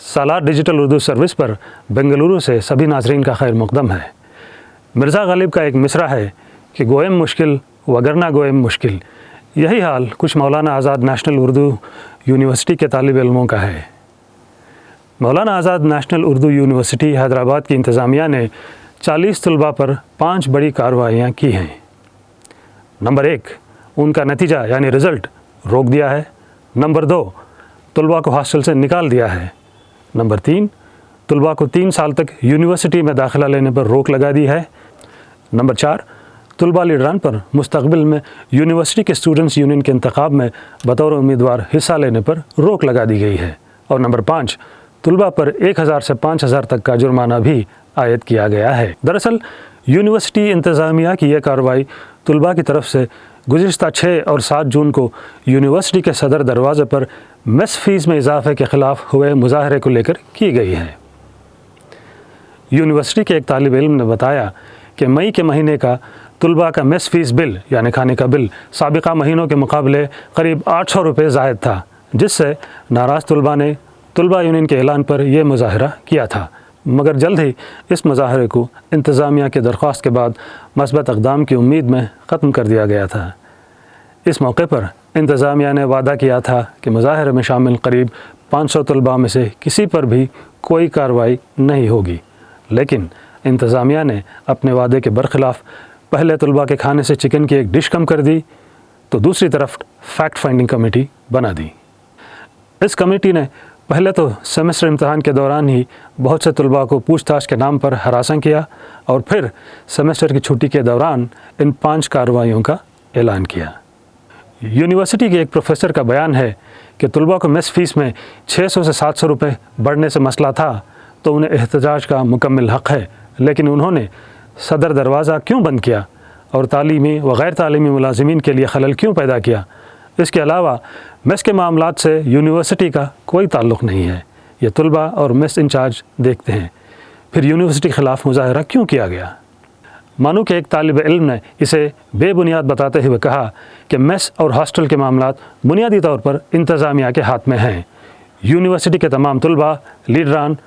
सालार digital Urdu service पर बेंगलुरु से सभी नाजरीन का खैर मकदम है। मिर्ज़ा गालिब का एक मिसरा है कि गोयम मुश्किल वगरना गोयम मुश्किल। यही हाल कुछ मौलाना आज़ाद नेशनल उर्दू यूनिवर्सिटी के तालिब इल्मों का है। मौलाना आज़ाद नेशनल उर्दू यूनिवर्सिटी हैदराबाद की इंतज़ामिया ने 40 तलबा पर 5 बड़ी कार्रवाइयाँ की हैं। नंबर 1, उनका नतीजा यानी रिज़ल्ट रोक दिया है। नंबर 2, तलबा को हॉस्टल से निकाल दिया है। नंबर 3, तलबा को 3 साल तक यूनिवर्सिटी में दाखिला लेने पर रोक लगा दी है। नंबर 4, तलबा लीडरान पर मुस्तकबिल में यूनिवर्सिटी के स्टूडेंट्स यूनियन के इंतखाब में बतौर उम्मीदवार हिस्सा लेने पर रोक लगा दी गई है। और नंबर 5, तलबा पर 1000 से 5000 तक का जुर्माना भी आयद किया गया है। दरअसल यूनिवर्सिटी इंतज़ामिया की यह कार्रवाई तलबा की तरफ से गुज़िश्ता 6 और 7 जून को यूनिवर्सिटी के सदर दरवाज़े पर मेस फ़ीस में इजाफ़े के ख़िलाफ़ हुए मुज़ाहरे को लेकर की गई है। यूनिवर्सिटी के एक तालिब इल्म ने बताया कि मई के महीने का तलबा का मेस फ़ीस बिल यानी खाने का बिल साबिक़ा महीनों के मुकाबले करीब 800 रुपये ज़ायद था, जिससे नाराज़ तलबा ने तलबा यूनियन के ऐलान पर यह मुज़ाहरा किया था। मगर जल्द ही इस मुज़ाहरे को इंतज़ामिया की दरख्वास्त के बाद मस्बत इक़दाम की उम्मीद में ख़त्म कर दिया गया था। इस मौके पर इंतज़ामिया ने वादा किया था कि मुज़ाहरे में शामिल करीब 500 तलबा में से किसी पर भी कोई कार्रवाई नहीं होगी, लेकिन इंतज़ामिया ने अपने वादे के बरख़िलाफ़ पहले तलबा के खाने से चिकन की एक डिश कम कर दी, तो दूसरी तरफ फैक्ट फाइंडिंग कमेटी बना दी। इस कमेटी ने पहले तो सेमेस्टर इम्तहान के दौरान ही बहुत से तलबा को पूछताछ के नाम पर हरासा किया और फिर सेमेस्टर की छुट्टी के दौरान इन 5 कार्रवाइयों का ऐलान किया। यूनिवर्सिटी के एक प्रोफेसर का बयान है कि तलबा को मेस फ़ीस में 600 से 700 रुपये बढ़ने से मसला था तो उन्हें एहतजाज का मुकम्मल हक़ है, लेकिन उन्होंने सदर दरवाज़ा क्यों बंद किया और तालीमी व गैर तालीमी मुलाजिमीन के लिए खलल क्यों पैदा किया। इसके अलावा मेस के मामलात से यूनिवर्सिटी का कोई ताल्लुक़ नहीं है, ये तलबा और मेस इंचार्ज देखते हैं। फिर यूनिवर्सिटी के ख़िलाफ़ मुज़ाहरा क्यों किया गया। मानू के एक तालिब इल्म ने इसे बेबुनियाद बताते हुए कहा कि मेस और हॉस्टल के मामलात बुनियादी तौर पर इंतज़ामिया के हाथ में हैं। यूनिवर्सिटी के तमाम तलबा, लीडरान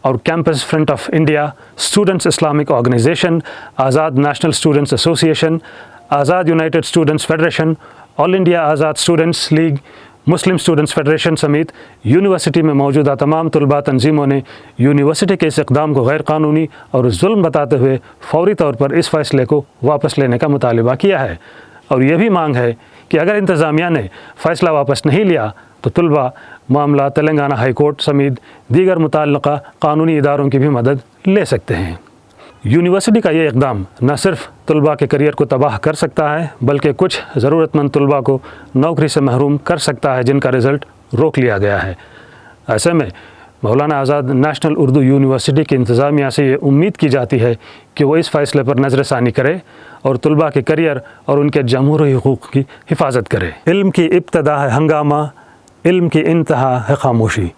और campus front of India, students Islamic organisation, Azad national students association, Azad united students federation, all India Azad students league, Muslim students federation समेत यूनिवर्सिटी में मौजूदा तमाम तलबा तंजीमों ने यूनिवर्सिटी के इस इक़दाम को गैर कानूनी और जुल्म बताते हुए फौरी तौर पर इस फ़ैसले को वापस लेने का मुतालिबा किया है। और यह भी मांग है कि अगर इंतज़ामिया ने फ़ैसला वापस नहीं लिया तो तलबा मामला तेलंगाना हाई कोर्ट समेत दीगर मुतल्लिक़ा कानूनी इदारों की भी मदद ले सकते हैं। यूनिवर्सिटी का ये इक़दाम न सिर्फ तलबा के करियर को तबाह कर सकता है, बल्कि कुछ ज़रूरतमंद तलबा को नौकरी से महरूम कर सकता है जिनका रिज़ल्ट रोक लिया गया है। ऐसे में मौलाना आज़ाद नेशनल उर्दू यूनिवर्सिटी की इंतज़ामिया से ये उम्मीद की जाती है कि वो इस फ़ैसले पर नज़रसानी करे और तलबा के करियर और उनके जमहूरी हुकूक़ की हिफाजत करे। इल्म की इब्तदा है हंगामा, इल्म की इंतहा है खामोशी।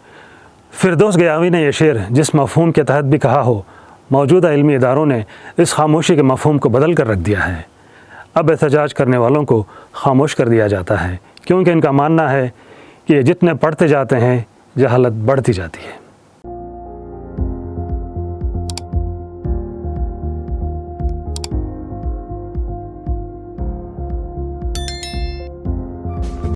फिरदौस गयावी ने यह शेर जिस मफ़हूम के तहत भी कहा हो, मौजूदा इल्मी इदारों ने इस खामोशी के मफ़हूम को बदल कर रख दिया है। अब एहतजाज करने वालों को खामोश कर दिया जाता है, क्योंकि इनका मानना है कि ये जितने पढ़ते जाते हैं जहालत बढ़ती जाती है।